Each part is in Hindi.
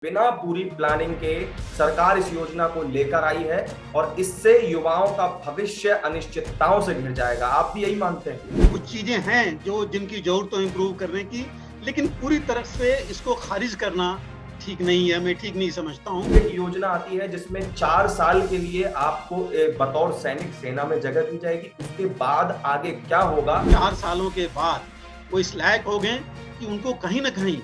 बिना पूरी प्लानिंग के सरकार इस योजना को लेकर आई है और इससे युवाओं का भविष्य अनिश्चितताओं से घिर जाएगा। आप भी यही मानते हैं? कुछ चीजें हैं जो जिनकी जरूरत है इम्प्रूव करने की, लेकिन पूरी तरह से इसको खारिज करना ठीक नहीं है। मैं ठीक नहीं समझता हूँ। एक योजना आती है जिसमें 4 साल के लिए आपको बतौर सैनिक सेना में जगह दी जाएगी। उसके बाद आगे क्या होगा? 4 सालों के बाद वो इस लायक हो गए कि उनको कहीं ना कहीं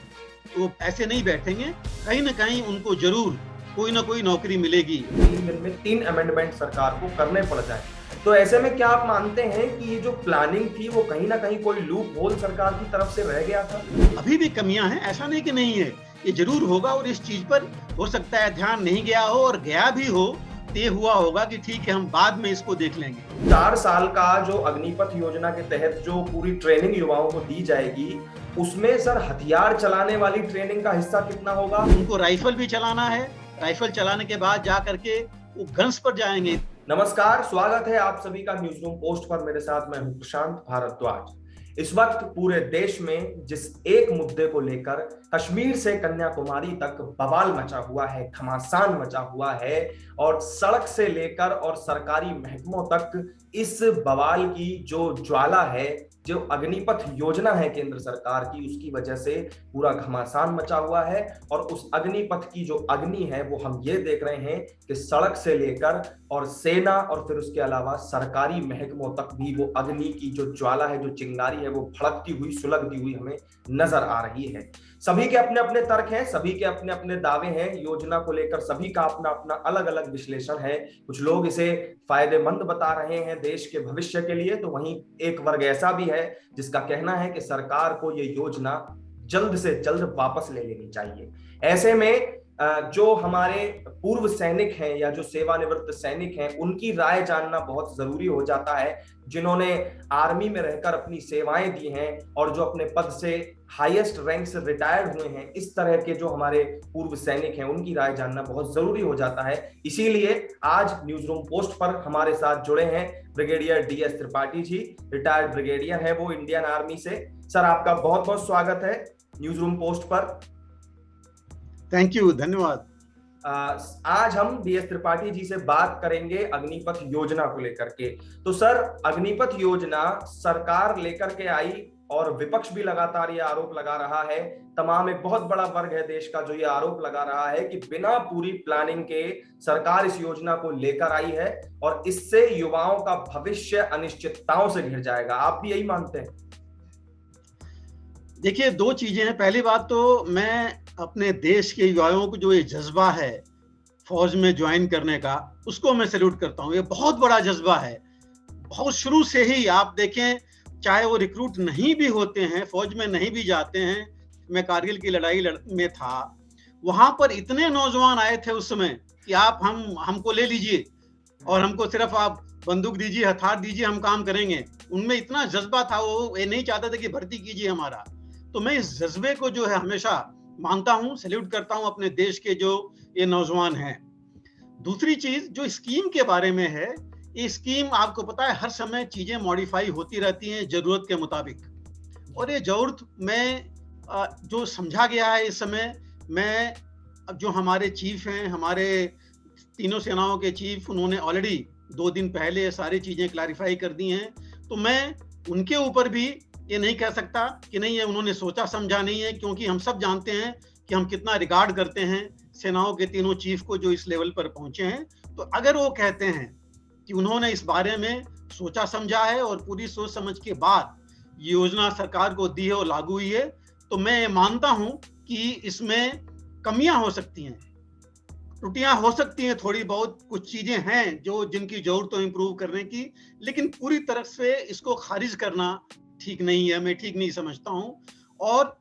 वो ऐसे नहीं बैठेंगे, कहीं ना कहीं उनको जरूर कोई ना कोई नौकरी मिलेगी। 3 दिन में 3 अमेंडमेंट सरकार को करने पड़ जाए। तो ऐसे में क्या आप मानते हैं कि ये जो प्लानिंग थी वो कहीं ना कहीं कोई लूप होल सरकार की तरफ से रह गया था? अभी भी कमियां हैं, ऐसा नहीं कि नहीं है, ये जरूर होगा। और इस चीज पर हो सकता है ध्यान नहीं गया हो, और गया भी हो तो ये हुआ होगा कि ठीक है हम बाद में इसको देख लेंगे। 4 साल का जो अग्निपथ योजना के तहत जो पूरी ट्रेनिंग युवाओं को दी जाएगी, उसमें सर हथियार चलाने वाली ट्रेनिंग का हिस्सा कितना होगा? उनको राइफल भी चलाना है, राइफल चलाने के बाद जा करके वो गन्स पर जाएंगे। नमस्कार, स्वागत है आप सभी का न्यूज रूम पोस्ट पर। मेरे साथ मैं हूं प्रशांत भारद्वाज। इस वक्त पूरे देश में जिस एक मुद्दे को लेकर कश्मीर से कन्याकुमारी तक बवाल मचा हुआ है, घमासान मचा हुआ है, और सड़क से लेकर और सरकारी महकमों तक इस बवाल की जो ज्वाला है, जो अग्निपथ योजना है केंद्र सरकार की, उसकी वजह से पूरा घमासान मचा हुआ है। और उस अग्निपथ की जो अग्नि है वो हम ये देख रहे हैं कि सड़क से लेकर और सेना और फिर उसके अलावा सरकारी महकमों तक भी वो अग्नि की जो ज्वाला है, जो चिंगारी है, वो भड़कती हुई, सुलगती हुई हमें नजर आ रही है। सभी के अपने अपने तर्क हैं, सभी के अपने अपने दावे हैं योजना को लेकर, सभी का अपना अपना अलग अलग विश्लेषण है। कुछ लोग इसे फायदेमंद बता रहे हैं देश के भविष्य के लिए, तो वहीं एक वर्ग ऐसा भी है जिसका कहना है कि सरकार को ये योजना जल्द से जल्द वापस ले लेनी चाहिए। ऐसे में जो हमारे पूर्व सैनिक हैं या जो सेवानिवृत्त सैनिक हैं, उनकी राय जानना बहुत जरूरी हो जाता है, जिन्होंने आर्मी में रहकर अपनी सेवाएं दी हैं और जो अपने पद से हाईएस्ट रैंक से रिटायर्ड हुए हैं। इस तरह के जो हमारे पूर्व सैनिक हैं, उनकी राय जानना बहुत जरूरी हो जाता है। इसीलिए आज न्यूज रूम पोस्ट पर हमारे साथ जुड़े हैं brigadier DS Tripathi ji. Retired brigadier है वो इंडियन आर्मी से। सर, आपका बहुत बहुत स्वागत है न्यूज रूम पोस्ट पर। थैंक यू, धन्यवाद। आज हम DS त्रिपाठी जी से बात करेंगे अग्निपथ योजना को लेकर के। तो सर, अग्निपथ योजना सरकार लेकर के आई और विपक्ष भी लगातार ये आरोप लगा रहा है, तमाम एक बहुत बड़ा वर्ग है देश का जो ये आरोप लगा रहा है कि बिना पूरी प्लानिंग के सरकार इस योजना को लेकर आई है और इससे युवाओं का भविष्य अनिश्चितताओं से घिर जाएगा। आप भी यही मानते हैं? देखिए, दो चीजें हैं। पहली बात तो मैं अपने देश के युवाओं को जो ये जज्बा है फौज में ज्वाइन करने का, उसको मैं सैल्यूट करता हूँ। ये बहुत बड़ा जज्बा है। बहुत शुरू से ही आप देखें, चाहे वो रिक्रूट नहीं भी होते हैं, फौज में नहीं भी जाते हैं। मैं कारगिल की लड़ाई में था, वहां पर इतने नौजवान आए थे उस समय कि आप हमको ले लीजिए और हमको सिर्फ आप बंदूक दीजिए, हथियार दीजिए, हम काम करेंगे। उनमें इतना जज्बा था, वो ये नहीं चाहते थे कि भर्ती कीजिए हमारा। तो मैं इस जज्बे को जो है हमेशा मानता हूं, सैल्यूट करता हूं अपने देश के जो ये नौजवान हैं। दूसरी चीज जो स्कीम के बारे में है, ये स्कीम आपको पता है हर समय चीजें मॉडिफाई होती रहती हैं जरूरत के मुताबिक। और ये जरूरत में जो समझा गया है इस समय, मैं जो हमारे चीफ हैं, हमारे तीनों सेनाओं के चीफ, उन्होंने ऑलरेडी 2 दिन पहले ये सारी चीजें क्लैरिफाई कर दी हैं। तो मैं उनके ऊपर भी ये नहीं कह सकता कि नहीं है उन्होंने सोचा समझा नहीं है, क्योंकि हम सब जानते हैं कि हम कितना रिगार्ड करते हैं सेनाओं के तीनों चीफ को जो इस लेवल पर पहुंचे हैं। तो अगर वो कहते हैं कि उन्होंने इस बारे में सोचा समझा है और पूरी सोच समझ के बाद ये योजना सरकार को दी है और लागू हुई है, तो मैं मानता हूं कि इसमें कमियां हो सकती हैं, त्रुटियां हो सकती हैं, थोड़ी बहुत कुछ चीजें हैं जो जिनकी जरूरत है इंप्रूव करने की, लेकिन पूरी तरह से इसको खारिज करना ठीक नहीं है। मैं ठीक नहीं समझता हूं। और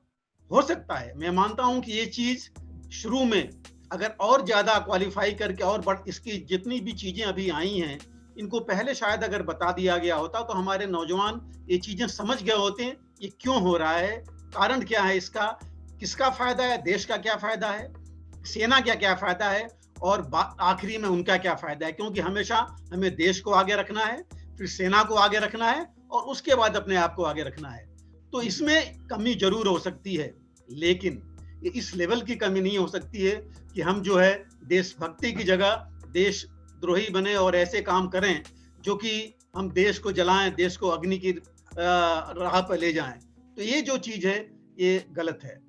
हो सकता है, मैं मानता हूं कि ये चीज शुरू में अगर और ज्यादा क्वालिफाई करके और इसकी जितनी भी चीजें अभी आई हैं, इनको पहले शायद अगर बता दिया गया होता तो हमारे नौजवान ये चीजें समझ गए होते हैं ये क्यों हो रहा है, कारण क्या है इसका, किसका फायदा है, देश का क्या फायदा है, सेना का क्या फायदा है, और आखिरी में उनका क्या फायदा है। क्योंकि हमेशा हमें देश को आगे रखना है, फिर सेना को आगे रखना है और उसके बाद अपने आप को आगे रखना है। तो इसमें कमी जरूर हो सकती है, लेकिन कि इस लेवल की कमी नहीं हो सकती है कि हम जो है देशभक्ति की जगह देशद्रोही बने और ऐसे काम करें जो कि हम देश को जलाएं, देश को अग्नि की राह पर ले जाएं। तो ये जो चीज है ये गलत है।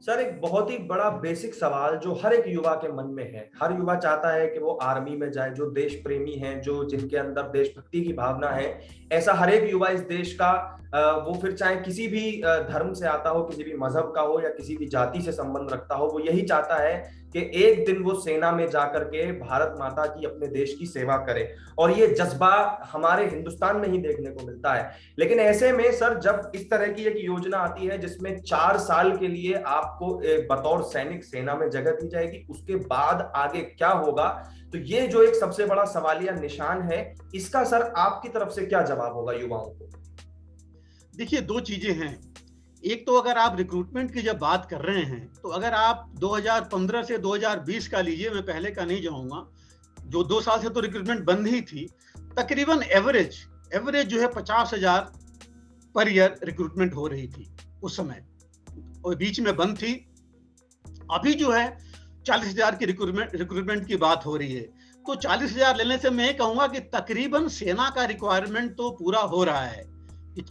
सर, एक बहुत ही बड़ा बेसिक सवाल जो हर एक युवा के मन में है, हर युवा चाहता है कि वो आर्मी में जाए, जो देश प्रेमी हैं, जो जिनके अंदर देशभक्ति की भावना है, ऐसा हर एक युवा इस देश का, वो फिर चाहे किसी भी धर्म से आता हो, किसी भी मजहब का हो या किसी भी जाति से संबंध रखता हो, वो यही चाहता है कि एक दिन वो सेना में जाकर के भारत माता की, अपने देश की सेवा करे। और ये जज्बा हमारे हिंदुस्तान में ही देखने को मिलता है। लेकिन ऐसे में सर, जब इस तरह की एक योजना आती है जिसमें 4 साल के लिए आपको बतौर सैनिक सेना में जगह दी जाएगी, उसके बाद आगे क्या होगा, तो ये जो एक सबसे बड़ा सवालिया निशान है, इसका सर आपकी तरफ से क्या जवाब होगा युवाओं को? देखिए, दो चीजें हैं। एक तो अगर आप रिक्रूटमेंट की जब बात कर रहे हैं तो अगर आप 2015 से 2020 का लीजिए, मैं पहले का नहीं जाऊंगा, जो 2 साल से तो रिक्रूटमेंट बंद ही थी, तकरीबन एवरेज जो है 50,000 पर ईयर रिक्रूटमेंट हो रही थी उस समय, और बीच में बंद थी। अभी जो है 40,000 की रिक्रूटमेंट की बात हो रही है। तो 40,000 लेने से मैं कहूंगा कि तकरीबन सेना का रिक्वायरमेंट तो पूरा हो रहा है।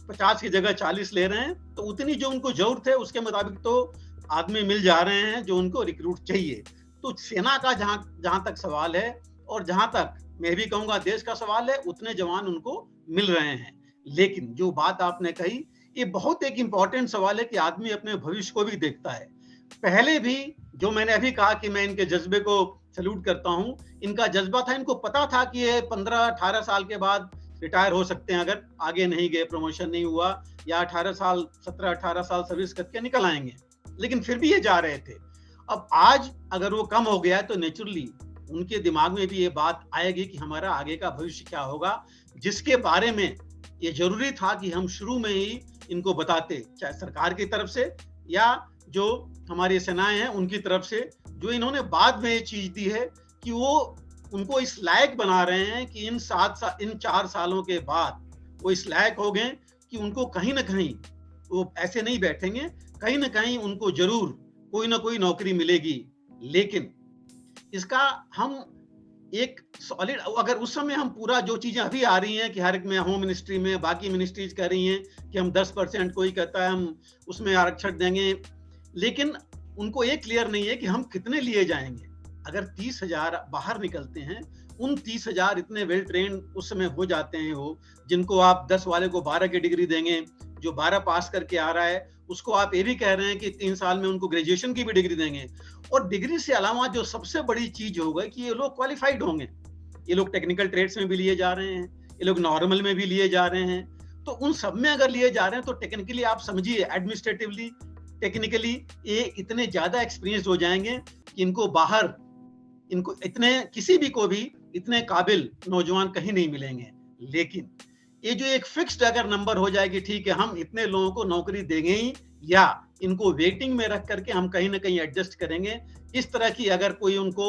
50 की जगह 40 ले रहे हैं, तो उतनी जो उनको जरूरत है उसके मुताबिक तो आदमी मिल जा रहे हैं जो उनको रिक्रूट चाहिए। तो सेना का जहां तक सवाल है, और जहां तक मैं भी कहूंगा देश का सवाल है, उतने जवान उनको मिल रहे हैं। लेकिन जो बात आपने कही, ये बहुत एक इंपॉर्टेंट सवाल है कि आदमी अपने भविष्य को भी देखता है। पहले भी जो मैंने अभी कहा कि मैं इनके जज्बे को सैल्यूट करता हूं, इनका जज्बा था, इनको पता था कि ये 15-18 साल के बाद रिटायर हो सकते हैं अगर आगे नहीं गए, प्रमोशन नहीं हुआ, या 17-18 साल सर्विस करके निकल आएंगे, लेकिन फिर भी ये जा रहे थे। अब आज अगर वो कम हो गया है तो नेचुरली उनके दिमाग में भी ये बात आएगी कि हमारा आगे का भविष्य क्या होगा, जिसके बारे में ये जरूरी था कि हम शुरू में ही इनको बताते, चाहे सरकार की तरफ से या जो हमारी सेनाएं हैं उनकी तरफ से, जो इन्होंने बाद में ये चीज दी है कि वो उनको इस लायक बना रहे हैं कि इन 4 सालों के बाद वो इस लायक हो गए कि उनको कहीं ना कहीं वो ऐसे नहीं बैठेंगे, कहीं ना कहीं उनको जरूर कोई ना कोई नौकरी मिलेगी। लेकिन इसका हम एक सॉलिड, अगर उस समय हम पूरा जो चीजें अभी आ रही हैं कि हर एक में, होम मिनिस्ट्री में, बाकी मिनिस्ट्रीज कह रही हैं कि हम 10%, कोई कहता है हम उसमें आरक्षण देंगे, लेकिन उनको ये क्लियर नहीं है कि हम कितने लिए जाएंगे। अगर 30,000 बाहर निकलते हैं, उन 30,000 इतने वेल ट्रेन उस समय हो जाते हैं, वो जिनको आप 10 वाले को 12 की डिग्री देंगे, जो 12 पास करके आ रहा है उसको आप ये भी कह रहे हैं कि 3 साल में उनको ग्रेजुएशन की भी डिग्री देंगे। और डिग्री से अलावा जो सबसे बड़ी चीज होगा कि ये लोग क्वालिफाइड होंगे। ये लोग टेक्निकल ट्रेड्स में भी लिए जा रहे हैं, ये लोग नॉर्मल में भी लिए जा रहे हैं। तो उन सब में अगर लिए जा रहे हैं तो टेक्निकली आप समझिए, एडमिनिस्ट्रेटिवली, टेक्निकली ये इतने ज्यादा एक्सपीरियंस हो जाएंगे कि इनको बाहर, इनको इतने, किसी भी को भी इतने काबिल नौजवान कहीं नहीं मिलेंगे। लेकिन ये जो एक फिक्स्ड अगर नंबर हो जाएगी, ठीक है हम इतने लोगों को नौकरी देंगे ही, या इनको वेटिंग में रख करके हम कहीं ना कहीं एडजस्ट करेंगे, इस तरह की अगर कोई उनको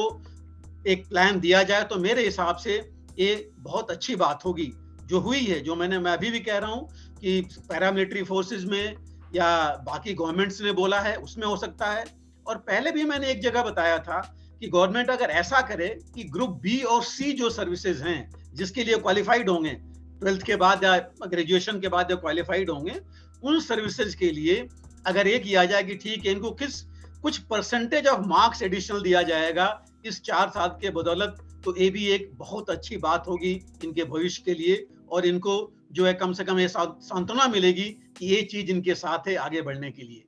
एक प्लान दिया जाए तो मेरे हिसाब से ये बहुत अच्छी बात होगी। जो हुई है, जो मैं अभी भी कह रहा हूँ कि पैरामिलिट्री फोर्सेस में या बाकी गवर्नमेंट्स ने बोला है उसमें हो सकता है। और पहले भी मैंने एक जगह बताया था कि गवर्नमेंट अगर ऐसा करे कि ग्रुप बी और सी जो सर्विसेज हैं, जिसके लिए क्वालिफाइड होंगे 12th के बाद या ग्रेजुएशन के बाद जो क्वालिफाइड होंगे, उन सर्विसेज के लिए अगर ये किया जाए कि ठीक है इनको कुछ परसेंटेज ऑफ मार्क्स एडिशनल दिया जाएगा इस 4 साल के बदौलत, तो ये भी एक बहुत अच्छी बात होगी इनके भविष्य के लिए, और इनको जो है कम से कम ये सांत्वना मिलेगी कि ये चीज इनके साथ है आगे बढ़ने के लिए।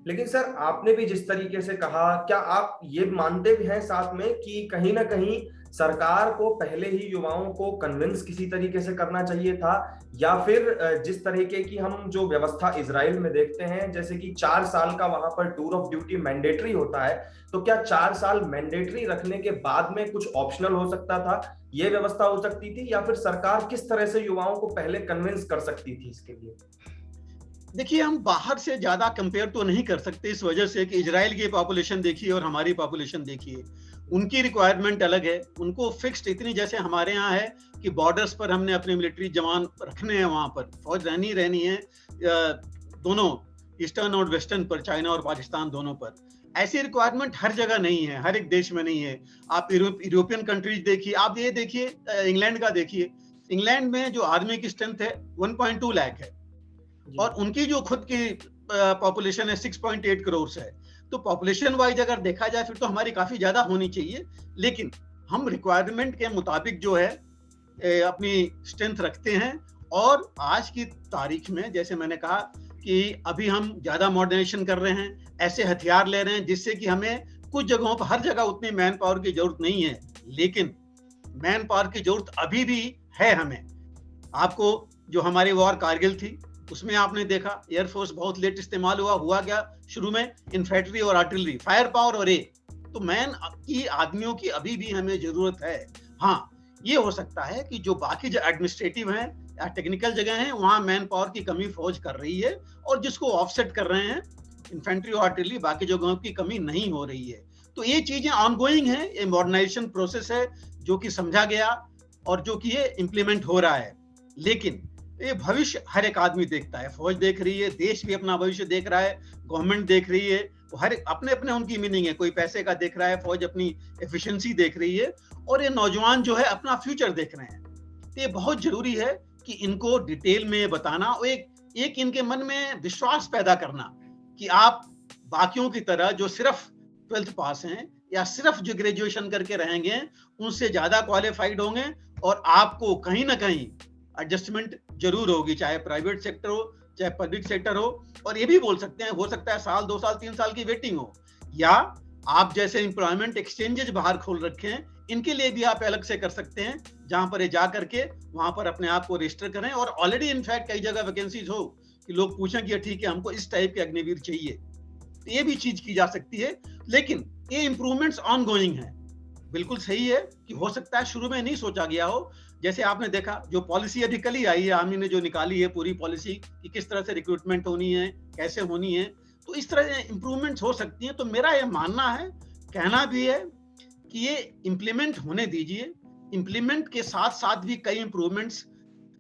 लेकिन सर, आपने भी जिस तरीके से कहा, क्या आप ये मानते भी हैं साथ में कि कहीं ना कहीं सरकार को पहले ही युवाओं को कन्विंस किसी तरीके से करना चाहिए था, या फिर जिस तरीके की हम जो व्यवस्था इजराइल में देखते हैं, जैसे कि 4 साल का वहां पर टूर ऑफ ड्यूटी मैंडेटरी होता है, तो क्या 4 साल मैंडेटरी रखने के बाद में कुछ ऑप्शनल हो सकता था, ये व्यवस्था हो सकती थी, या फिर सरकार किस तरह से युवाओं को पहले कन्विंस कर सकती थी इसके लिए? देखिए, हम बाहर से ज्यादा कंपेयर तो नहीं कर सकते, इस वजह से कि इजराइल की पॉपुलेशन देखिए और हमारी पॉपुलेशन देखिए, उनकी रिक्वायरमेंट अलग है। उनको फिक्स्ड इतनी, जैसे हमारे यहाँ है कि बॉर्डर्स पर हमने अपने मिलिट्री जवान रखने हैं, वहां पर फौज रहनी है, दोनों ईस्टर्न और वेस्टर्न पर, चाइना और पाकिस्तान दोनों पर। ऐसी रिक्वायरमेंट हर जगह नहीं है, हर एक देश में नहीं है। आप यूरोपियन कंट्रीज देखिए, आप ये देखिए इंग्लैंड का देखिए। इंग्लैंड में जो आर्मी की स्ट्रेंथ है 1.2 लाख है और उनकी जो खुद की पॉपुलेशन है 6.8 करोड़ है। तो पॉपुलेशन वाइज अगर देखा जाए फिर तो हमारी काफी ज्यादा होनी चाहिए, लेकिन हम रिक्वायरमेंट के मुताबिक जो है अपनी स्ट्रेंथ रखते हैं। और आज की तारीख में जैसे मैंने कहा कि अभी हम ज्यादा मॉडर्नाइजेशन कर रहे हैं, ऐसे हथियार ले रहे हैं जिससे कि हमें कुछ जगहों पर, हर जगह उतनी मैन पावर की जरूरत नहीं है, लेकिन मैन पावर की जरूरत अभी भी है हमें। आपको जो हमारी वॉर कारगिल थी उसमें आपने देखा एयरफोर्स बहुत लेट इस्तेमाल हुआ क्या शुरू में, इन्फेंट्री और आर्टिलरी, फायर पावर और तो मैन की आदमियों की अभी भी हमें जरूरत है। हाँ, ये हो सकता है कि जो बाकी जो एडमिनिस्ट्रेटिव हैं या टेक्निकल जगह हैं वहां मैन पावर की कमी फौज कर रही है और जिसको ऑफसेट कर रहे हैं इन्फेंट्री और आर्टिलरी, बाकी जगहों की कमी नहीं हो रही है। तो ये चीजें ऑनगोइंग है, ये मॉडर्नाइजेशन प्रोसेस है जो कि समझा गया और जो कि ये इम्प्लीमेंट हो रहा है। लेकिन ये भविष्य हर एक आदमी देखता है, फौज देख रही है, देश भी अपना भविष्य देख रहा है, गवर्नमेंट देख रही है, हर अपने अपने उनकी मीनिंग है। कोई पैसे का देख रहा है, फौज अपनी एफिशिएंसी देख रही है और ये नौजवान जो है अपना फ्यूचर देख रहे हैं। तो ये बहुत जरूरी है कि इनको डिटेल में बताना और एक इनके मन में विश्वास पैदा करना कि आप बाकियों की तरह जो सिर्फ 12th पास हैं या सिर्फ जो ग्रेजुएशन करके रहेंगे उनसे ज्यादा क्वालिफाइड होंगे और आपको कहीं ना कहीं एडजस्टमेंट जरूर होगी, चाहे प्राइवेट सेक्टर हो चाहे पब्लिक सेक्टर हो। और ये भी बोल सकते हैं, हो सकता है साल 2 साल 3 साल की वेटिंग हो, या आप जैसे एम्प्लॉयमेंट एक्सचेंजेस बाहर खोल रखे हैं इनके लिए भी आप अलग से कर सकते हैं, जहां पर जा करके वहां पर अपने आप को रजिस्टर करें। और ऑलरेडी इनफैक्ट कई जगह वैकेंसीज हो कि लोग पूछें कि ठीक है हमको इस टाइप के अग्निवीर चाहिए, तो ये भी चीज की जा सकती है। लेकिन ये इंप्रूवमेंट्स ऑन गोइंग है। बिल्कुल सही है कि हो सकता है शुरू में नहीं सोचा गया हो, जैसे आपने देखा जो पॉलिसी अभी कल ही आई है, आर्मी ने जो निकाली है पूरी पॉलिसी कि किस तरह से रिक्रूटमेंट होनी है, कैसे होनी है, तो इस तरह से इंप्रूवमेंट्स हो सकती हैं। तो मेरा ये मानना है, कहना भी है कि ये इम्प्लीमेंट होने दीजिए। इम्प्लीमेंट के साथ साथ भी कई इंप्रूवमेंट्स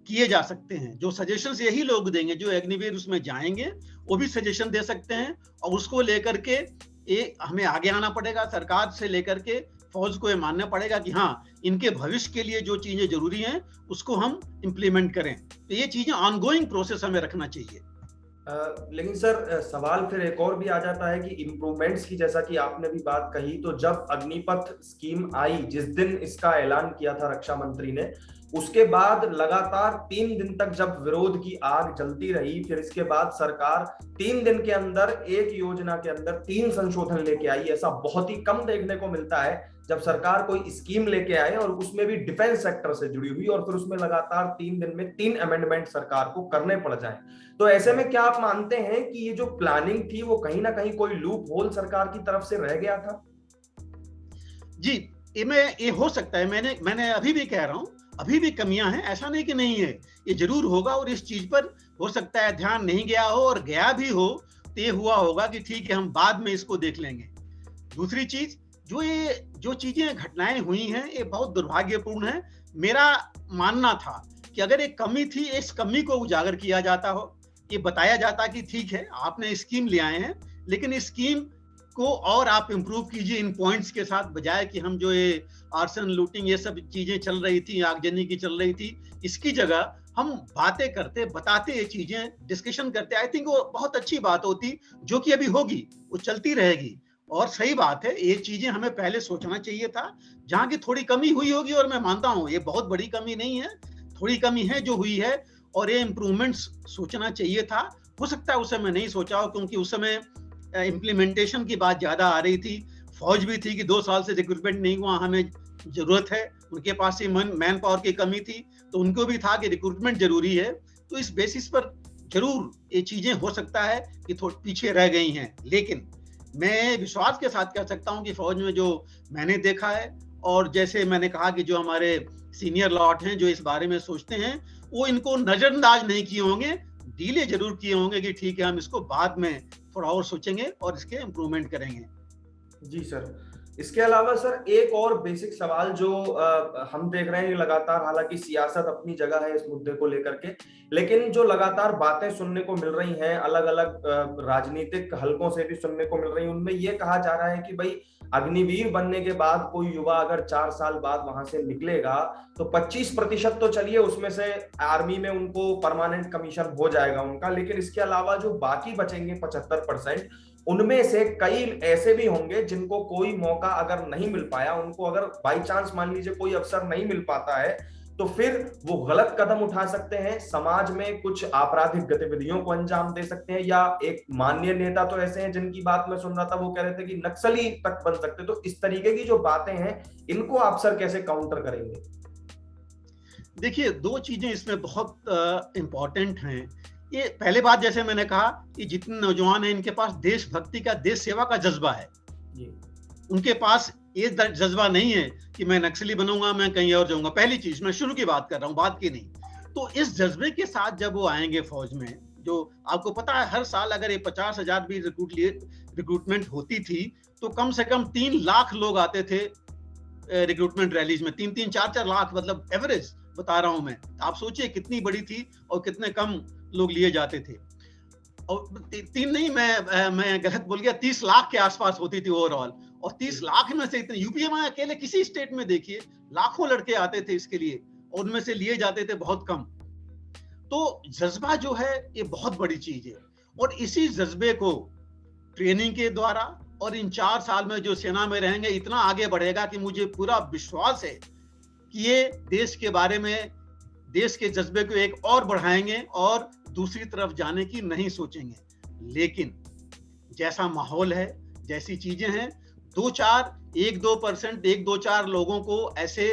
किए जा सकते हैं। जो सजेशंस यही लोग देंगे जो अग्निवीर उसमें जाएंगे, वो भी सजेशन दे सकते हैं और उसको लेकर के ये हमें आगे आना पड़ेगा। सरकार से लेकर के फौज को ये मानना पड़ेगा कि हाँ, इनके भविष्य के लिए जो चीजें जरूरी हैं उसको हम इम्प्लीमेंट करें। तो ये चीजें ऑनगोइंग प्रोसेस हमें रखना चाहिए। लेकिन सर सवाल फिर एक और भी आ जाता है कि इम्प्रूवमेंट्स की, जैसा कि आपने भी बात कही, तो जब अग्निपथ स्कीम आई, जिस दिन इसका ऐलान किया था रक्षा मंत्री ने, उसके बाद लगातार 3 दिन तक जब विरोध की आग जलती रही, फिर इसके बाद सरकार 3 दिन के अंदर एक योजना के अंदर 3 संशोधन लेके आई। ऐसा बहुत ही कम देखने को मिलता है जब सरकार कोई स्कीम लेके आए और उसमें भी डिफेंस सेक्टर से जुड़ी हुई, और फिर उसमें लगातार 3 दिन में 3 अमेंडमेंट सरकार को करने पड़ जाए। तो ऐसे में क्या आप मानते हैं कि ये जो प्लानिंग थी वो कहीं ना कहीं कोई लूप होल सरकार की तरफ से रह गया था? जी, ये हो सकता है। मैंने अभी भी कह रहा हूं, अभी भी कमियां हैं, ऐसा नहीं कि नहीं है, ये जरूर होगा। और इस चीज पर हो सकता है ध्यान नहीं गया हो, और गया भी हो तो ये हुआ होगा कि ठीक है हम बाद में इसको देख लेंगे। दूसरी चीज, जो चीजें घटनाएं हुई हैं ये बहुत दुर्भाग्यपूर्ण है। मेरा मानना था कि अगर एक कमी थी, इस कमी को उजागर किया जाता हो, ये बताया जाता कि ठीक है आपने स्कीम ले आए हैं, लेकिन इस स्कीम को और आप इंप्रूव कीजिए इन पॉइंट्स के साथ, बजाय कि हम जो ये आर्सन, लूटिंग, ये सब चीजें चल रही थी, आगजनी की चल रही थी, इसकी जगह हम बातें करते, बताते, ये चीजें डिस्कशन करते। आई थिंक वो बहुत अच्छी बात होती, जो कि अभी होगी, वो चलती रहेगी। और सही बात है, ये चीजें हमें पहले सोचना चाहिए था। जहां की थोड़ी कमी हुई होगी, और मैं मानता हूं ये बहुत बड़ी कमी नहीं है, थोड़ी कमी है जो हुई है, और ये इंप्रूवमेंट्स सोचना चाहिए था। हो सकता है उस समय नहीं सोचा हो, क्योंकि उस समय इम्प्लीमेंटेशन की बात ज्यादा आ रही थी। फौज भी थी कि 2 साल से रिक्रूटमेंट नहीं हुआ, हमें जरूरत है, उनके पास ही मैन पावर की कमी थी, तो उनको भी था कि रिक्रूटमेंट जरूरी है। तो इस बेसिस पर जरूर ये चीजें हो सकता है कि थोड़ी पीछे रह गई हैं। लेकिन मैं विश्वास के साथ कह सकता हूं कि फौज में जो मैंने देखा है, और जैसे मैंने कहा कि जो हमारे सीनियर लॉट हैं जो इस बारे में सोचते हैं, वो इनको नजरअंदाज नहीं किए होंगे, डीले जरूर किए होंगे कि ठीक है हम इसको बाद में थोड़ा और सोचेंगे और इसके इम्प्रूवमेंट करेंगे। जी सर, इसके अलावा सर एक और बेसिक सवाल जो हम देख रहे हैं लगातार, हालांकि सियासत अपनी जगह है इस मुद्दे को लेकर के, लेकिन जो लगातार बातें सुनने को मिल रही हैं अलग अलग राजनीतिक हलकों से भी सुनने को मिल रही हैं, उनमें यह कहा जा रहा है कि भाई अग्निवीर बनने के बाद कोई युवा अगर 4 साल बाद वहां से निकलेगा तो 25% तो चलिए उसमें से आर्मी में उनको परमानेंट कमीशन हो जाएगा उनका, लेकिन इसके अलावा जो बाकी बचेंगे 75%, उनमें से कई ऐसे भी होंगे जिनको कोई मौका अगर नहीं मिल पाया, उनको अगर बाई चांस मान लीजिए कोई अवसर नहीं मिल पाता है, तो फिर वो गलत कदम उठा सकते हैं, समाज में कुछ आपराधिक गतिविधियों को अंजाम दे सकते हैं, या एक माननीय नेता तो ऐसे हैं जिनकी बात मैं सुन रहा था वो कह रहे थे कि नक्सली तक बन सकते। तो इस तरीके की जो बातें हैं इनको आप सर कैसे काउंटर करेंगे? देखिए, दो चीजें इसमें बहुत इंपॉर्टेंट हैं। ये पहले बात, जैसे मैंने कहा कि जितने नौजवान हैं इनके पास देशभक्ति का, देश सेवा का जज्बा है। उनके पास ये जज्बा नहीं है कि मैं नक्सली बनूंगा, मैं कहीं और जाऊंगा। पहली चीज, मैं शुरू की बात कर रहा हूँ, बात की नहीं। तो इस जज्बे के साथ जब वो आएंगे फौज में, जो आपको पता है हर साल अगर ये 50,000 भी रिक्रूटमेंट होती थी तो कम से कम 3 लाख लोग आते थे रिक्रूटमेंट रैलीज में। 3-3, 4-4 लाख, मतलब एवरेज बता रहा हूं मैं। आप सोचिए कितनी बड़ी थी और कितने कम लोग लिए जाते थे। और 3 नहीं, मैं गलत बोल गया, 30 लाख के आसपास होती थी ओवरऑल। और 30 लाख में से इतने यूपी में अकेले किसी स्टेट में देखिए लाखों लड़के आते थे इसके लिए, और उनमें से लिए जाते थे बहुत कम। तो जज्बा जो है ये बहुत बड़ी चीज है, और इसी जज्बे को ट्रेनिंग के द्वारा और इन 4 साल में जो सेना में रहेंगे इतना आगे बढ़ेगा कि मुझे पूरा विश्वास है कि ये देश के बारे में, देश के जज्बे को एक और बढ़ाएंगे और दूसरी तरफ जाने की नहीं सोचेंगे। लेकिन जैसा माहौल है, जैसी चीजें हैं, 1-2%, 1-2-4 लोगों को ऐसे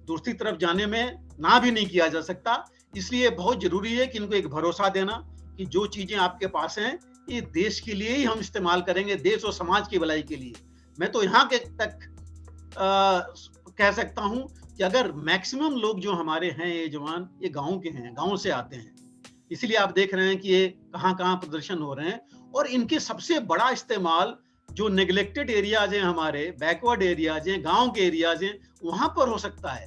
दूसरी तरफ जाने में ना भी नहीं किया जा सकता। इसलिए बहुत जरूरी है कि इनको एक भरोसा देना कि जो चीजें आपके पास हैं ये देश के लिए ही हम इस्तेमाल करेंगे, देश और समाज की भलाई के लिए। मैं तो यहाँ के तक कह सकता हूँ कि अगर मैक्सिमम लोग जो हमारे हैं ये जवान, ये गांव के हैं, गांव से आते हैं, इसलिए आप देख रहे हैं कि ये कहाँ प्रदर्शन हो रहे हैं। और इनके सबसे बड़ा इस्तेमाल जो नेग्लेक्टेड एरियाज हैं, हमारे बैकवर्ड एरियाज हैं, गांव के एरियाज हैं, वहां पर हो सकता है।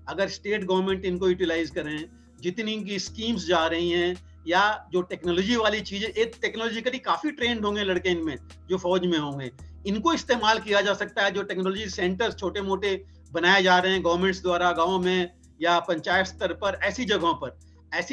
अगर स्टेट गवर्नमेंट इनको यूटिलाइज करें, जितनी इनकी स्कीम्स जा रही हैं, या जो टेक्नोलॉजी वाली चीजें, एक टेक्नोलॉजिकली काफी ट्रेंड होंगे लड़के इनमें जो फौज में होंगे, इनको इस्तेमाल किया जा सकता है। जो टेक्नोलॉजी सेंटर्स छोटे मोटे बनाए जा रहे हैं गवर्नमेंट्स द्वारा गाँव में या पंचायत स्तर पर, ऐसी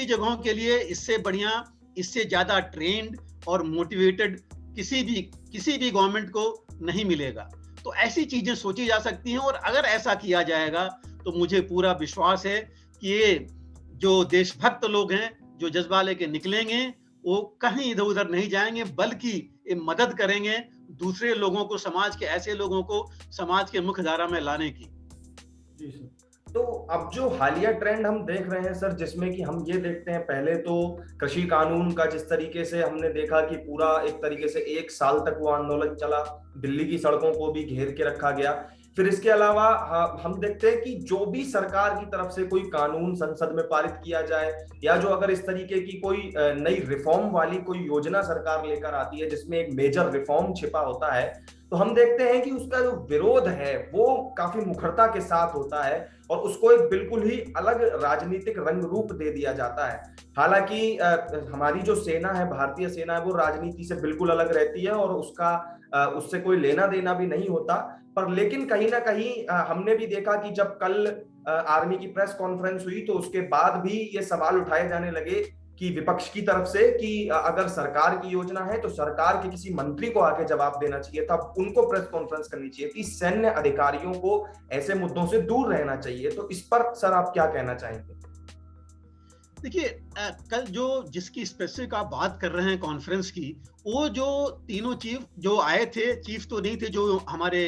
जगहों के लिए इससे बढ़िया, इससे ज्यादा ट्रेंड और मोटिवेटेड किसी भी गवर्नमेंट को नहीं मिलेगा। तो ऐसी चीजें सोची जा सकती हैं, और अगर ऐसा किया जाएगा तो मुझे पूरा विश्वास है कि ये जो देशभक्त लोग हैं, जो जज्बा लेके निकलेंगे, वो कहीं इधर उधर नहीं जाएंगे, बल्कि ये मदद करेंगे दूसरे लोगों को, समाज के ऐसे लोगों को समाज के मुख्य धारा में लाने की। जी सर। तो अब जो हालिया ट्रेंड हम देख रहे हैं सर, जिसमें कि हम ये देखते हैं, पहले तो कृषि कानून का जिस तरीके से हमने देखा कि पूरा एक तरीके से 1 साल तक वो आंदोलन चला, दिल्ली की सड़कों को भी घेर के रखा गया। फिर इसके अलावा हम देखते हैं कि जो भी सरकार की तरफ से कोई कानून संसद में पारित किया जाए, या जो अगर इस तरीके की कोई नई रिफॉर्म वाली कोई योजना सरकार लेकर आती है जिसमें एक मेजर रिफॉर्म छिपा होता है, तो हम देखते हैं कि उसका जो विरोध है वो काफी मुखरता के साथ होता है, और उसको एक बिल्कुल ही अलग राजनीतिक रंग रूप दे दिया जाता है। हालांकि हमारी जो सेना है, भारतीय सेना है, वो राजनीति से बिल्कुल अलग रहती है और उससे कोई लेना देना भी नहीं होता। पर लेकिन कहीं ना कहीं हमने भी देखा कि जब कल आर्मी की प्रेस कॉन्फ्रेंस हुई तो उसके बाद भी ये सवाल उठाए जाने लगे कि विपक्ष की तरफ से कि अगर सरकार की योजना है तो सरकार के किसी मंत्री को आके जवाब देना चाहिए था, उनको प्रेस कॉन्फ्रेंस करनी चाहिए थी, सैन्य अधिकारियों को ऐसे मुद्दों से दूर रहना चाहिए। तो इस पर सर आप क्या कहना चाहेंगे? देखिए, कल जो जिसकी स्पेसिफिक आप बात कर रहे हैं कॉन्फ्रेंस की, वो जो तीनों चीफ जो आए थे, चीफ तो नहीं थे, जो हमारे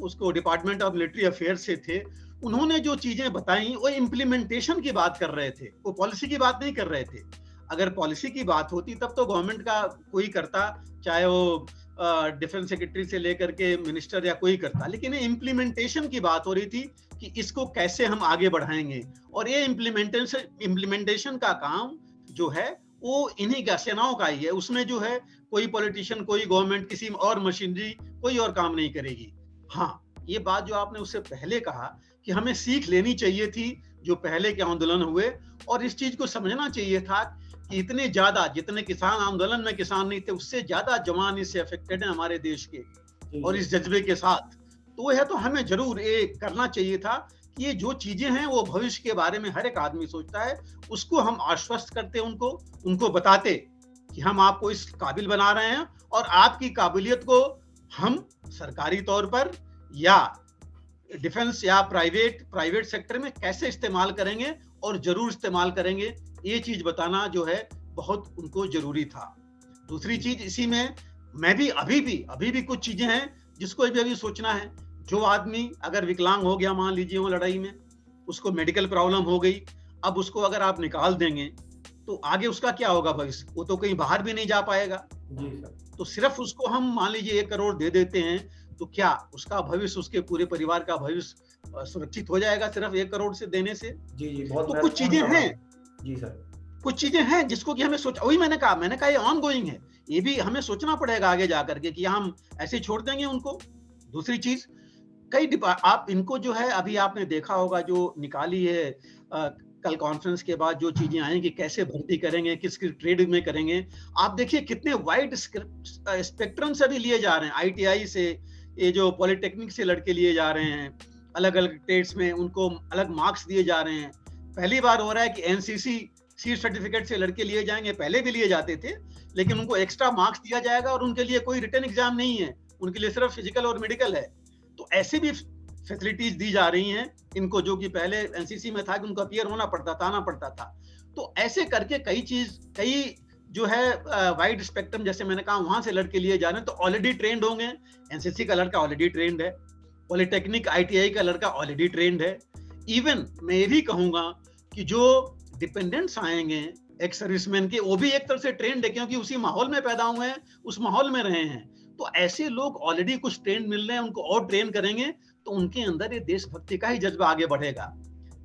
उसको डिपार्टमेंट ऑफ मिलिट्री अफेयर्स से थे, उन्होंने जो चीजें बताई वो इम्प्लीमेंटेशन की बात कर रहे थे, वो पॉलिसी की बात नहीं कर रहे थे। अगर पॉलिसी की बात होती तब तो गवर्नमेंट का कोई करता, चाहे वो डिफेंस सेक्रेटरी से लेकर के मिनिस्टर या कोई करता, लेकिन इम्प्लीमेंटेशन की बात हो रही थी कि इसको कैसे हम आगे बढ़ाएंगे। और ये इम्प्लीमेंटेशन का काम जो है वो इन्हीं का, सेनाओं का ही है। उसमें जो है कोई पॉलिटिशियन, कोई गवर्नमेंट, किसी और मशीनरी, कोई और काम नहीं करेगी। हाँ, ये बात जो आपने उससे पहले कहा कि हमें सीख लेनी चाहिए थी जो पहले के आंदोलन हुए, और इस चीज को समझना चाहिए था कि इतने ज्यादा जितने किसान आंदोलन में किसान नहीं थे, उससे ज्यादा जवान इससे अफेक्टेड है हमारे देश के, और इस जज्बे के साथ। तो यह तो हमें जरूर ये करना चाहिए था कि ये जो चीजें हैं वो भविष्य के बारे में हर एक आदमी सोचता है, उसको हम आश्वस्त करते, उनको बताते कि हम आपको इस काबिल बना रहे हैं, और आपकी काबिलियत को हम सरकारी तौर पर या डिफेंस या प्राइवेट सेक्टर में कैसे इस्तेमाल करेंगे, और जरूर इस्तेमाल करेंगे, ये चीज बताना जो है बहुत उनको जरूरी था। दूसरी चीज इसी में, मैं भी अभी भी कुछ चीजें हैं जिसको अभी सोचना है। जो आदमी अगर विकलांग हो गया, मान लीजिए वो लड़ाई में, उसको मेडिकल प्रॉब्लम हो गई, अब उसको अगर आप निकाल देंगे तो आगे उसका क्या होगा भविष्य? वो तो कहीं बाहर भी नहीं जा पाएगा। जी सर। तो सिर्फ उसको हम मान लीजिए 1 करोड़ दे देते हैं, तो क्या उसका भविष्य, उसके पूरे परिवार का भविष्य सुरक्षित हो जाएगा सिर्फ 1 करोड़ से देने से? जी बहुत तो कुछ चीजें हैं, जी सर, कुछ चीजें हैं जिसको कि हमें सोच, वही मैंने कहा ये ऑन गोइंग है, ये भी हमें सोचना पड़ेगा आगे जाकर के कि हम ऐसे छोड़ देंगे उनको। दूसरी चीज, आप इनको जो है, अभी आपने देखा होगा जो निकाली है कल कॉन्फ्रेंस के बाद जो चीजें आएंगी, कैसे भर्ती करेंगे, किस ट्रेड में करेंगे, आप देखिए कितने वाइड स्पेक्ट्रम से भी लिए जा रहे हैं। ITI से, ये जो पॉलिटेक्निक से लड़के लिए जा रहे हैं, अलग अलग ट्रेड्स में उनको अलग मार्क्स दिए जा रहे हैं। पहली बार हो रहा है कि NCC सी सर्टिफिकेट से लड़के लिए जाएंगे, पहले भी लिए जाते थे, लेकिन उनको एक्स्ट्रा मार्क्स दिया जाएगा, और उनके लिए कोई रिटन एग्जाम नहीं है, उनके लिए सिर्फ फिजिकल और मेडिकल है। तो ऐसे भी फैसिलिटीज दी जा रही हैं इनको, जो कि पहले NCC में था कि उनको अपीयर होना पड़ता था, आना पड़ता था। तो ऐसे करके कई जो है वाइड स्पेक्ट्रम, जैसे मैंने कहा, वहां से लड़के लिए जा रहे हैं, तो ऑलरेडी ट्रेंड होंगे। NCC का लड़का ऑलरेडी ट्रेंड है, पॉलिटेक्निक ITI का लड़का ऑलरेडी ट्रेंड है। इवन मैं ये भी कहूंगा कि जो डिपेंडेंट्स आएंगे एक्स सर्विसमैन के, वो भी एक तरह से ट्रेंड है, क्योंकि उसी माहौल में पैदा हुए हैं, उस माहौल में रहे हैं। तो ऐसे लोग ऑलरेडी कुछ ट्रेंड मिल रहे हैं, उनको और ट्रेन करेंगे तो उनके अंदर ये देशभक्ति का ही जज्बा आगे बढ़ेगा।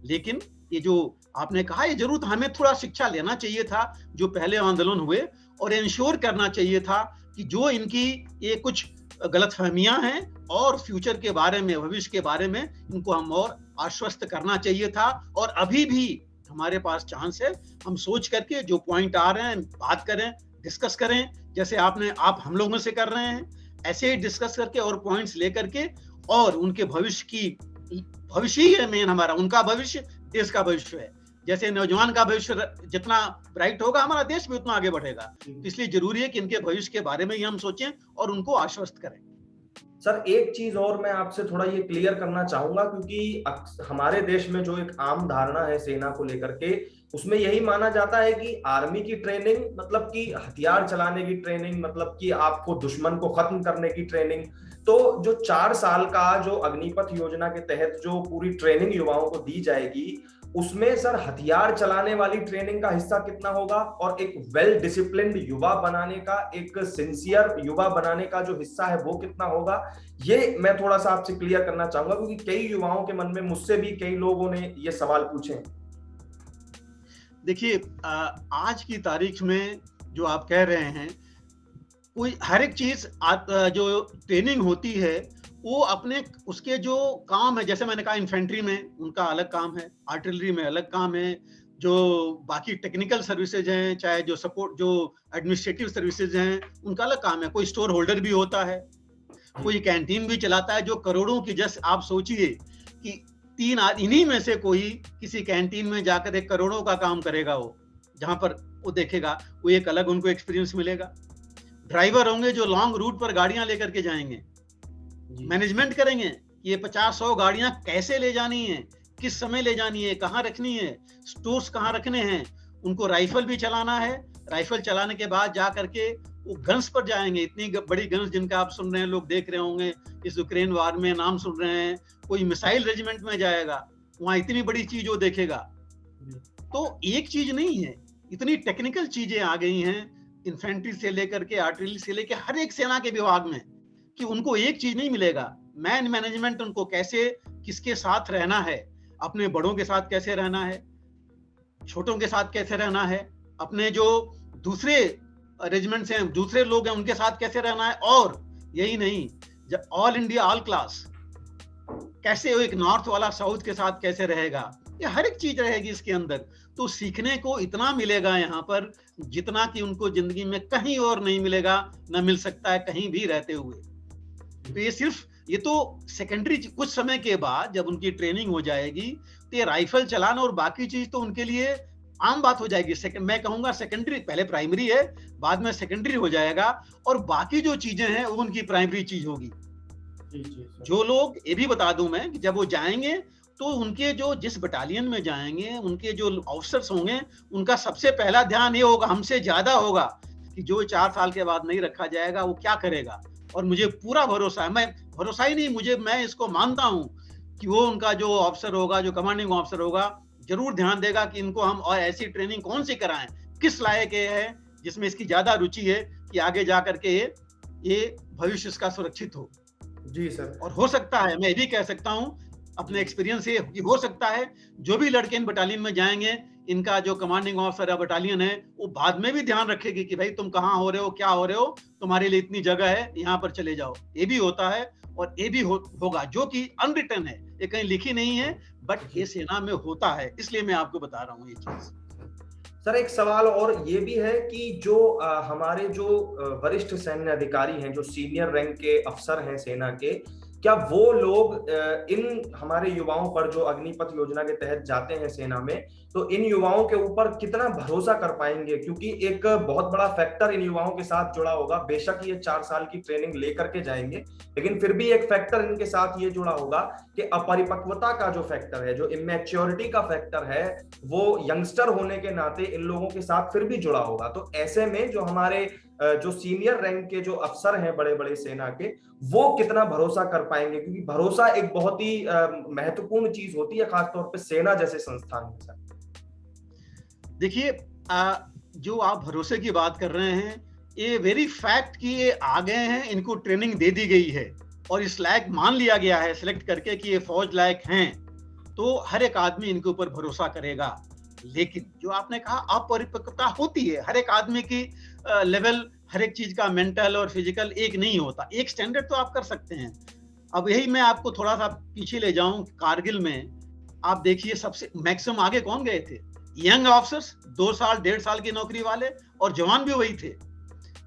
लेकिन ये जो आपने कहा, ये जरूर हमें थोड़ा शिक्षा लेना चाहिए था जो पहले आंदोलन हुए, और इंश्योर करना चाहिए था कि जो इनकी ये कुछ गलतफहमियां हैं और फ्यूचर के बारे में, भविष्य के बारे में, इनको हम और आश्वस्त करना चाहिए था। और अभी भी हमारे पास चांस है, हम सोच करके जो पॉइंट आ रहे हैं बात करें, डिस्कस करें, जैसे आप हम लोगों से कर रहे हैं, ऐसे ही डिस्कस करके और पॉइंट्स लेकर के, और उनके भविष्य ही है मेन हमारा, उनका भविष्य देश का भविष्य है। जैसे नौजवान का भविष्य जितना ब्राइट होगा, हमारा देश भी उतना आगे बढ़ेगा। इसलिए जरूरी है कि इनके भविष्य के बारे में ही हम सोचें और उनको आश्वस्त करें। सर एक चीज और मैं आपसे थोड़ा ये क्लियर करना चाहूंगा, क्योंकि हमारे देश में जो एक आम धारणा है सेना को लेकर के, उसमें यही माना जाता है कि आर्मी की ट्रेनिंग मतलब कि हथियार चलाने की ट्रेनिंग, मतलब कि आपको दुश्मन को खत्म करने की ट्रेनिंग। तो जो 4 साल का जो अग्निपथ योजना के तहत जो पूरी ट्रेनिंग युवाओं को दी जाएगी, उसमें सर हथियार चलाने वाली ट्रेनिंग का हिस्सा कितना होगा, और एक वेल डिसिप्लिन्ड युवा बनाने का, एक सिंसियर युवा बनाने का जो हिस्सा है वो कितना होगा, ये मैं थोड़ा सा आपसे क्लियर करना चाहूंगा, क्योंकि कई युवाओं के मन में, मुझसे भी कई लोगों ने ये सवाल पूछे। देखिए, आज की तारीख में जो आप कह रहे हैं, कोई हर एक चीज जो ट्रेनिंग होती है वो अपने उसके जो काम है, जैसे मैंने कहा इन्फेंट्री में उनका अलग काम है, आर्टिलरी में अलग काम है, जो बाकी टेक्निकल सर्विसेज हैं, चाहे जो सपोर्ट जो एडमिनिस्ट्रेटिव सर्विसेज हैं, उनका अलग काम है। कोई स्टोर होल्डर भी होता है, कोई कैंटीन भी चलाता है, जो करोड़ों की, जैसे आप सोचिए कि इन्हीं में से कोई किसी कैंटीन में जाकर 1 करोड़ों का काम करेगा, वो जहां पर वो देखेगा, वो एक अलग उनको एक्सपीरियंस मिलेगा। ड्राइवर होंगे जो लॉन्ग रूट पर गाड़ियां लेकर के जाएंगे, मैनेजमेंट करेंगे, ये 50-100 गाड़ियां कैसे ले जानी है, किस समय ले जानी है, कहाँ रखनी है, स्टोर्स कहाँ रखने हैं, उनको राइफल भी चलाना है। राइफल चलाने के बाद जा करके वो गन्स पर जाएंगे, इतनी बड़ी गन्स जिनका आप सुन रहे हैं, लोग देख रहे होंगे इस यूक्रेन वार में, नाम सुन रहे हैं। कोई मिसाइल रेजिमेंट में जाएगा, वहां इतनी बड़ी चीज वो देखेगा। तो एक चीज नहीं है, इतनी टेक्निकल चीजें आ गई हैं इन्फेंट्री से लेकर के आर्टिलरी से लेकर हर एक सेना के विभाग में, कि उनको एक चीज नहीं मिलेगा, मैन मैनेजमेंट, उनको कैसे किसके साथ रहना है, अपने बड़ों के साथ कैसे रहना है, छोटों के साथ कैसे रहना है, अपने जो दूसरे रेजिमेंट्स हैं, दूसरे लोग हैं, उनके साथ कैसे रहना है। और यही नहीं, जब ऑल इंडिया ऑल क्लास कैसे वो एक नॉर्थ वाला साउथ के साथ कैसे रहेगा, ये हर एक चीज रहेगी इसके अंदर। तो सीखने को इतना मिलेगा यहाँ पर जितना कि उनको जिंदगी में कहीं और नहीं मिलेगा, ना मिल सकता है कहीं भी रहते हुए। तो ये तो सेकेंडरी, कुछ समय के बाद जब उनकी ट्रेनिंग हो जाएगी तो ये राइफल चलाना और बाकी चीज तो उनके लिए आम बात हो जाएगी। मैं कहूंगा सेकेंडरी, पहले प्राइमरी है, बाद में सेकेंडरी हो जाएगा, और बाकी जो चीजें हैं वो उनकी प्राइमरी चीज होगी। जो लोग, ये भी बता दूं मैं कि जब वो जाएंगे तो उनके जो जिस बटालियन में जाएंगे, उनके जो ऑफिसर्स होंगे, उनका सबसे पहला ध्यान ये होगा, हमसे ज्यादा होगा, कि जो 4 साल के बाद नहीं रखा जाएगा वो क्या करेगा। और मुझे पूरा भरोसा है, मैं भरोसा ही नहीं, मैं इसको मानता हूं कि वो उनका जो ऑफिसर होगा, जो कमांडिंग ऑफिसर होगा, जरूर ध्यान देगा कि इनको हम और ऐसी ट्रेनिंग कौन सी कराएं, किस लायक ये है, जिसमें इसकी ज्यादा रुचि है कि आगे जा करके ये भविष्य इसका सुरक्षित हो। जी सर। और हो सकता है, मैं ये भी कह सकता हूं अपने एक्सपीरियंस से, हो सकता है जो भी लड़के इन बटालियन में जाएंगे, इनका जो कमांडिंग ऑफिसर या बटालियन है वो बाद में भी ध्यान रखेगी कि भाई तुम कहाँ हो रहे हो, क्या हो रहे हो, तुम्हारे लिए इतनी जगह है, यहाँ पर चले जाओ। ये भी होता है और ये भी होगा, जो कि अनरिटन है, ये कहीं लिखी नहीं है, बट ये सेना में होता है, इसलिए मैं आपको बता रहा हूँ ये चीज। सर एक सवाल और ये भी है कि जो हमारे जो वरिष्ठ सैन्य अधिकारी हैं, जो सीनियर रैंक के अफसर हैं सेना के, क्या वो लोग इन हमारे युवाओं पर, जो अग्निपथ योजना के तहत जाते हैं सेना में, तो इन युवाओं के ऊपर कितना भरोसा कर पाएंगे? क्योंकि एक बहुत बड़ा फैक्टर इन युवाओं के साथ जुड़ा होगा। बेशक ये 4 साल की ट्रेनिंग लेकर के जाएंगे, लेकिन फिर भी एक फैक्टर इनके साथ ये जुड़ा होगा कि अपरिपक्वता का जो फैक्टर है, जो इमेच्योरिटी का फैक्टर है, वो यंगस्टर होने के नाते इन लोगों के साथ फिर भी जुड़ा होगा। तो ऐसे में जो हमारे जो सीनियर रैंक के जो अफसर हैं बड़े बड़े सेना के, वो कितना भरोसा कर पाएंगे? क्योंकि भरोसा एक बहुत ही महत्वपूर्ण चीज होती है, खासतौर पे सेना जैसे संस्थान में। सर देखिए, जो आप भरोसे की बात कर रहे हैं, ये वेरी फैक्ट कि ये आ गए हैं, इनको ट्रेनिंग दे दी गई है और इस लायक मान लिया गया है सिलेक्ट करके कि ये फौज लायक हैं, तो हर एक आदमी इनके ऊपर भरोसा करेगा। लेकिन जो आपने कहा अपरिपक्वता होती है, हर एक आदमी की लेवल, हर एक चीज का मेंटल और फिजिकल एक नहीं होता। एक स्टैंडर्ड तो आप कर सकते हैं। अब यही मैं आपको थोड़ा सा पीछे ले जाऊं, कारगिल में आप देखिए सबसे मैक्सिमम आगे कौन गए थे? यंग ऑफिसर्स, 2 साल 1.5 साल की नौकरी वाले, और जवान भी वही थे।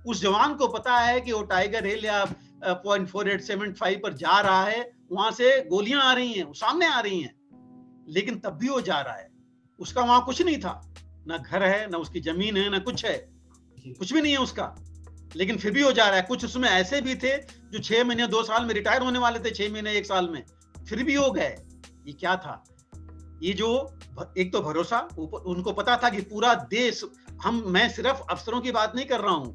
उस जवान को पता है कि वो टाइगर हिल या .4875 पर जा रहा है, वहां से गोलियां आ रही हैं, सामने आ रही हैं, लेकिन तब भी वो जा रहा है। उसका वहां कुछ नहीं था, ना घर है, ना उसकी जमीन है, ना कुछ है, कुछ भी नहीं है उसका, लेकिन फिर भी वो जा रहा है। कुछ उसमें ऐसे भी थे जो 6 महीने 2 साल में रिटायर होने वाले थे, 6 महीने 1 साल में, फिर भी हो गए। ये क्या था? ये जो एक तो भरोसा, उनको पता था कि पूरा देश, मैं सिर्फ अफसरों की बात नहीं कर रहा हूं,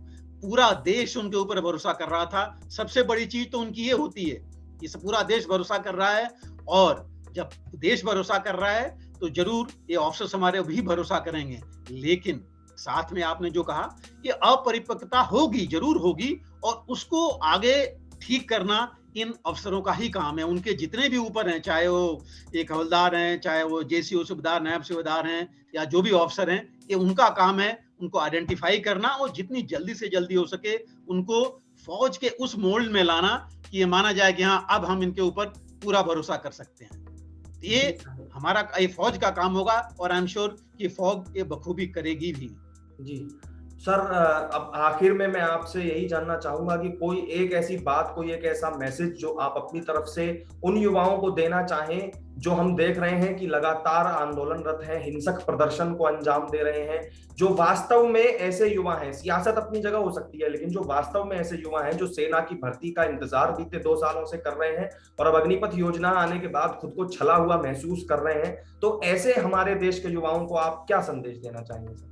पूरा देश उनके ऊपर भरोसा कर रहा था। सबसे बड़ी चीज तो उनकी ये होती है कि पूरा देश भरोसा कर रहा है, और जब देश भरोसा कर रहा है तो जरूर ये ऑफिसर्स हमारे भी भरोसा करेंगे। लेकिन साथ में आपने जो कहा, ये अपरिपक्वता होगी, जरूर होगी, और उसको आगे ठीक करना इन अफसरों का ही काम है। उनके जितने भी ऊपर हैं, चाहे वो एक हवलदार हैं, चाहे वो जेसीओ सूबेदार, नायब सूबेदार हैं, या जो भी ऑफिसर हैं, ये उनका काम है उनको आइडेंटिफाई करना और जितनी जल्दी से जल्दी हो सके उनको फौज के उस मोल्ड में लाना कि ये माना जाए कि हाँ, अब हम इनके ऊपर पूरा भरोसा कर सकते हैं। ये हमारा, ये फौज का काम होगा, और आई एम श्योर कि फौज ये बखूबी करेगी भी। जी सर, अब आखिर में मैं आपसे यही जानना चाहूंगा कि कोई एक ऐसी बात, कोई एक ऐसा मैसेज जो आप अपनी तरफ से उन युवाओं को देना चाहें जो हम देख रहे हैं कि लगातार आंदोलनरत हैं, हिंसक प्रदर्शन को अंजाम दे रहे हैं, जो वास्तव में ऐसे युवा हैं। सियासत अपनी जगह हो सकती है, लेकिन जो वास्तव में ऐसे युवा हैं जो सेना की भर्ती का इंतजार बीते 2 सालों से कर रहे हैं और अब अग्निपथ योजना आने के बाद खुद को छला हुआ महसूस कर रहे हैं, तो ऐसे हमारे देश के युवाओं को आप क्या संदेश देना चाहेंगे सर?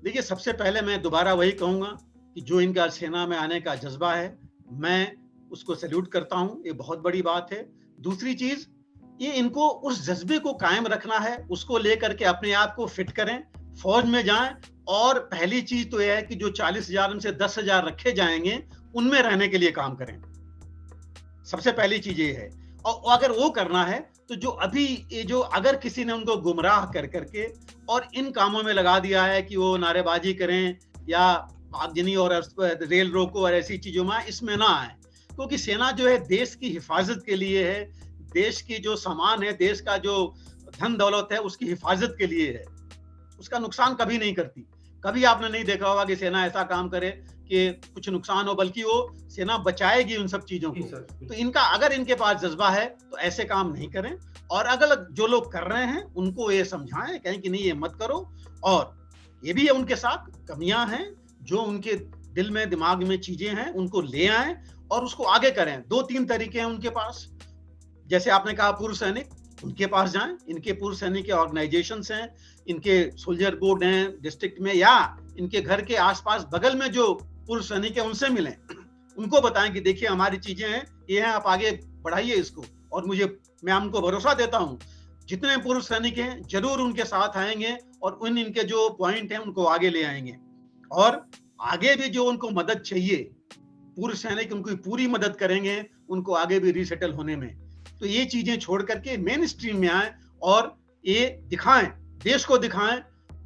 देखिए, सबसे पहले मैं दोबारा वही कहूंगा कि जो इनका सेना में आने का जज्बा है, मैं उसको सैल्यूट करता हूं, ये बहुत बड़ी बात है। दूसरी चीज, ये इनको उस जज्बे को कायम रखना है, उसको लेकर के अपने आप को फिट करें, फौज में जाएं, और पहली चीज तो यह है कि जो 40,000 में से 10,000 रखे जाएंगे उनमें रहने के लिए काम करें। सबसे पहली चीज ये है। और अगर वो करना है तो जो अभी ये जो अगर किसी ने उनको गुमराह कर करके और इन कामों में लगा दिया है कि वो नारेबाजी करें या आगजनी और रेल रोको और ऐसी चीजों में, इसमें ना आए। क्योंकि सेना जो है देश की हिफाजत के लिए है, देश की जो सामान है, देश का जो धन दौलत है उसकी हिफाजत के लिए है, उसका नुकसान कभी नहीं करती। कभी आपने नहीं देखा होगा कि सेना ऐसा काम करे कि कुछ नुकसान हो, बल्कि वो सेना बचाएगी उन सब चीजों को। तो इनका अगर इनके पास जज्बा है तो ऐसे काम नहीं करें, और अगर जो लोग कर रहे हैं उनको ये समझाएं, कहें कि नहीं ये मत करो। और ये भी है उनके साथ कमियां हैं, जो उनके दिल में दिमाग में चीजें हैं उनको ले आएं और उसको आगे करें। 2-3 तरीके हैं उनके पास। जैसे आपने कहा पूर्व सैनिक, उनके पास जाएं, इनके पूर्व सैनिक के ऑर्गेनाइजेशंस हैं, इनके सोल्जर बोर्ड हैं डिस्ट्रिक्ट में, या इनके घर के आसपास बगल में जो पूर्व सैनिक है उनसे मिलें, उनको बताएं कि देखिए हमारी चीजें हैं, ये हैं, आप आगे बढ़ाइए इसको। और मैं उनको भरोसा देता हूं जितने पूर्व सैनिक हैं जरूर उनके साथ आएंगे और इनके जो पॉइंट हैं उनको आगे ले आएंगे। और आगे भी जो उनको मदद चाहिए, पूर्व सैनिक उनको पूरी मदद करेंगे उनको आगे भी रीसेटल होने में। तो ये चीजें छोड़ करके मेन स्ट्रीम में आए और ये दिखाएं, देश को दिखाएं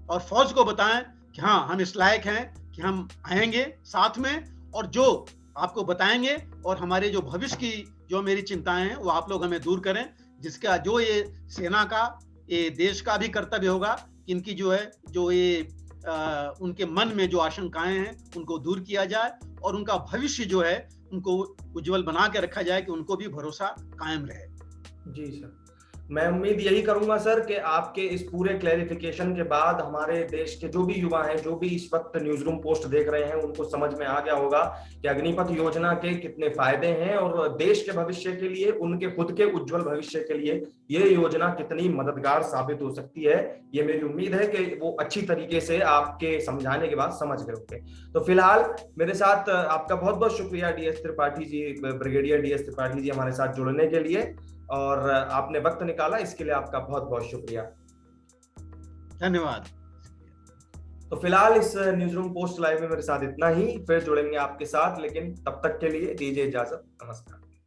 और फौज को बताएं कि हाँ हम इस लायक हैं कि हम आएंगे साथ में, और जो आपको बताएंगे, और हमारे जो भविष्य की जो मेरी चिंताएं हैं वो आप लोग हमें दूर करें, जिसका जो ये सेना का, ये देश का भी कर्तव्य होगा कि इनकी जो है जो ये उनके मन में जो आशंकाएं हैं उनको दूर किया जाए और उनका भविष्य जो है उनको उज्जवल बना के रखा जाए कि उनको भी भरोसा कायम रहे। जी सर, मैं उम्मीद यही करूंगा सर कि आपके इस पूरे क्लैरिफिकेशन के बाद हमारे देश के जो भी युवा हैं, जो भी इस वक्त न्यूज रूम पोस्ट देख रहे हैं, उनको समझ में आ गया होगा कि अग्निपथ योजना के कितने फायदे हैं और देश के भविष्य के लिए, उनके खुद के उज्जवल भविष्य के लिए ये योजना कितनी मददगार साबित हो सकती है। ये मेरी उम्मीद है कि वो अच्छी तरीके से आपके समझाने के बाद समझ गए होंगे। तो फिलहाल मेरे साथ आपका बहुत बहुत शुक्रिया DS Tripathi ji, brigadier DS Tripathi ji, हमारे साथ जुड़ने के लिए, और आपने वक्त निकाला इसके लिए आपका बहुत बहुत शुक्रिया। धन्यवाद। तो फिलहाल इस न्यूज रूम पोस्ट लाइव में मेरे साथ इतना ही, फिर जुड़ेंगे आपके साथ, लेकिन तब तक के लिए दीजिए इजाजत। नमस्कार।